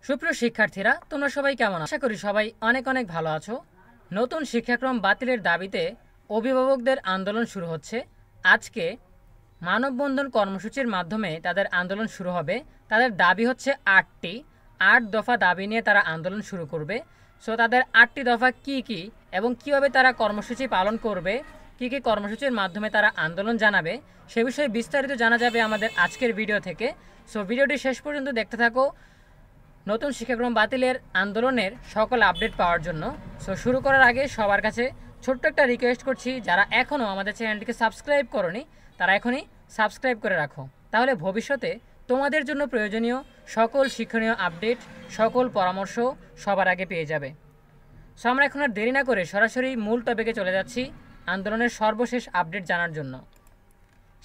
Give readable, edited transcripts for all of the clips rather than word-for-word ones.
সুপ্রিয় শিক্ষার্থীরা, তোমরা সবাই কেমন আছো? আশা করি সবাই অনেক অনেক ভালো আছো। নতুন শিক্ষাক্রম বাতিলের দাবিতে অভিভাবকদের আন্দোলন শুরু হচ্ছে। আজকে মানববন্ধন কর্মসূচির মাধ্যমে তাদের আন্দোলন শুরু হবে। তাদের দাবি হচ্ছে 8 দফা দাবি নিয়ে তারা আন্দোলন শুরু করবে। সো তাদের 8টি দফা কি কি এবং কিভাবে তারা কর্মসূচি পালন করবে, কি কি কর্মসূচির মাধ্যমে তারা আন্দোলন জানাবে, সে বিষয়ে বিস্তারিত জানা যাবে আমাদের আজকের ভিডিও থেকে। সো ভিডিওটি শেষ পর্যন্ত দেখতে থাকো নতুন শিক্ষাক্রম বাতিলের আন্দোলনের সকল আপডেট পাওয়ার জন্য। সো শুরু করার আগে সবার কাছে ছোট্ট একটা রিকোয়েস্ট করছি, যারা এখনও আমাদের চ্যানেলটিকে সাবস্ক্রাইব করনি তারা এখনই সাবস্ক্রাইব করে রাখো, তাহলে ভবিষ্যতে তোমাদের জন্য প্রয়োজনীয় সকল শিক্ষণীয় আপডেট, সকল পরামর্শ সবার আগে পেয়ে যাবে। সো আমরা এখন আর দেরি না করে সরাসরি মূল টপিকে চলে যাচ্ছি আন্দোলনের সর্বশেষ আপডেট জানার জন্য।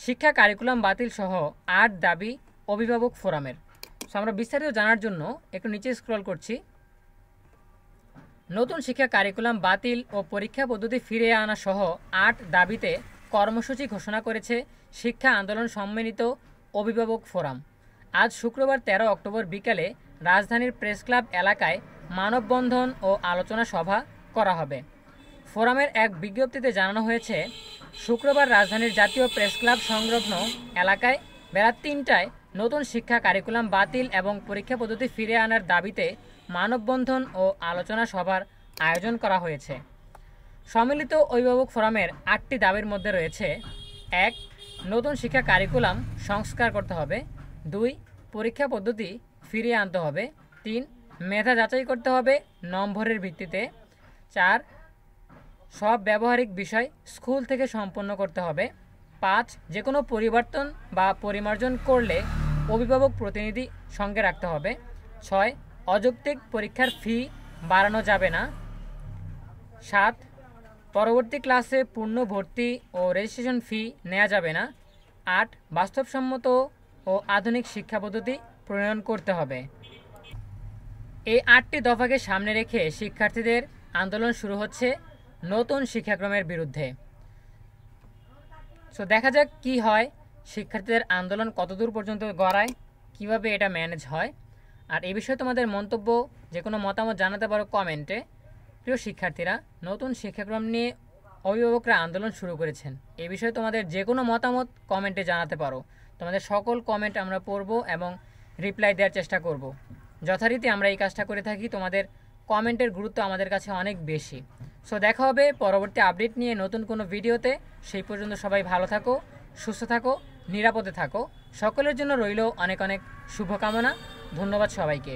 শিক্ষা কারিকুলাম বাতিল সহ 8 দাবি অভিভাবক ফোরামের। সো আমরা বিস্তারিত জানার জন্য একটু নিচে স্ক্রল করছি। নতুন শিক্ষা কারিকুলাম বাতিল ও পরীক্ষা পদ্ধতি ফিরিয়ে আনা সহ 8 দাবিতে কর্মসূচি ঘোষণা করেছে শিক্ষা আন্দোলন সম্মিলিত অভিভাবক ফোরাম। আজ শুক্রবার 13 অক্টোবর বিকালে রাজধানীর প্রেস ক্লাব এলাকায় মানববন্ধন ও আলোচনা সভা করা হবে। ফোরামের এক বিজ্ঞপ্তিতে জানানো হয়েছে, শুক্রবার রাজধানীর জাতীয় প্রেস ক্লাব সংলগ্ন এলাকায় বেলা 3টায় নতুন শিক্ষা কারিকুলাম বাতিল এবং পরীক্ষা পদ্ধতি ফিরিয়ে আনার দাবিতে মানববন্ধন ও আলোচনা সভার আয়োজন করা হয়েছে। সম্মিলিত অভিভাবক ফোরামের 8টি দাবির মধ্যে রয়েছে: 1. নতুন শিক্ষা কারিকুলাম সংস্কার করতে হবে। 2. পরীক্ষা পদ্ধতি ফিরিয়ে আনতে হবে। 3. মেধা যাচাই করতে হবে নম্বরের ভিত্তিতে। 4. সব ব্যবহারিক বিষয় স্কুল থেকে সম্পন্ন করতে হবে। 5. যে কোনো পরিবর্তন বা পরিমার্জন করলে অভিভাবক প্রতিনিধি সঙ্গে রাখতে হবে। 6. অযৌক্তিক পরীক্ষার ফি বাড়ানো যাবে না। 7. পরবর্তী ক্লাসে পূর্ণ ভর্তি ও রেজিস্ট্রেশন ফি নেওয়া যাবে না। 8. বাস্তবসম্মত ও আধুনিক শিক্ষা পদ্ধতি প্রণয়ন করতে হবে। এই 8টি দফাকে সামনে রেখে শিক্ষার্থীদের আন্দোলন শুরু হচ্ছে নতুন শিক্ষাক্রমের বিরুদ্ধে। সো দেখা যাক কি হয়, শিক্ষার্থীদের আন্দোলন কতদূর পর্যন্ত গড়ায়, কিভাবে এটা ম্যানেজ হয়। আর এই বিষয়ে তোমাদের মন্তব্য, যে কোনো মতামত জানাতে পারো কমেন্টে। প্রিয় শিক্ষার্থীরা, নতুন শিক্ষাক্রম নিয়ে অভিভাবকরা আন্দোলন শুরু করেছেন, এই বিষয়ে তোমাদের যে কোনো মতামত কমেন্টে জানাতে পারো। তোমাদের সকল কমেন্ট আমরা পড়ব এবং রিপ্লাই দেওয়ার চেষ্টা করব। যথারীতি আমরা এই কাজটা করে থাকি, তোমাদের কমেন্টের গুরুত্ব আমাদের কাছে অনেক বেশি। সো দেখা হবে পরবর্তী আপডেট নিয়ে নতুন কোনো ভিডিওতে। সেই পর্যন্ত সবাই ভালো থাকো, সুস্থ থাকো, নিরাপদে থাকো। সকলের জন্য রইল অনেক অনেক শুভকামনা। ধন্যবাদ সবাইকে।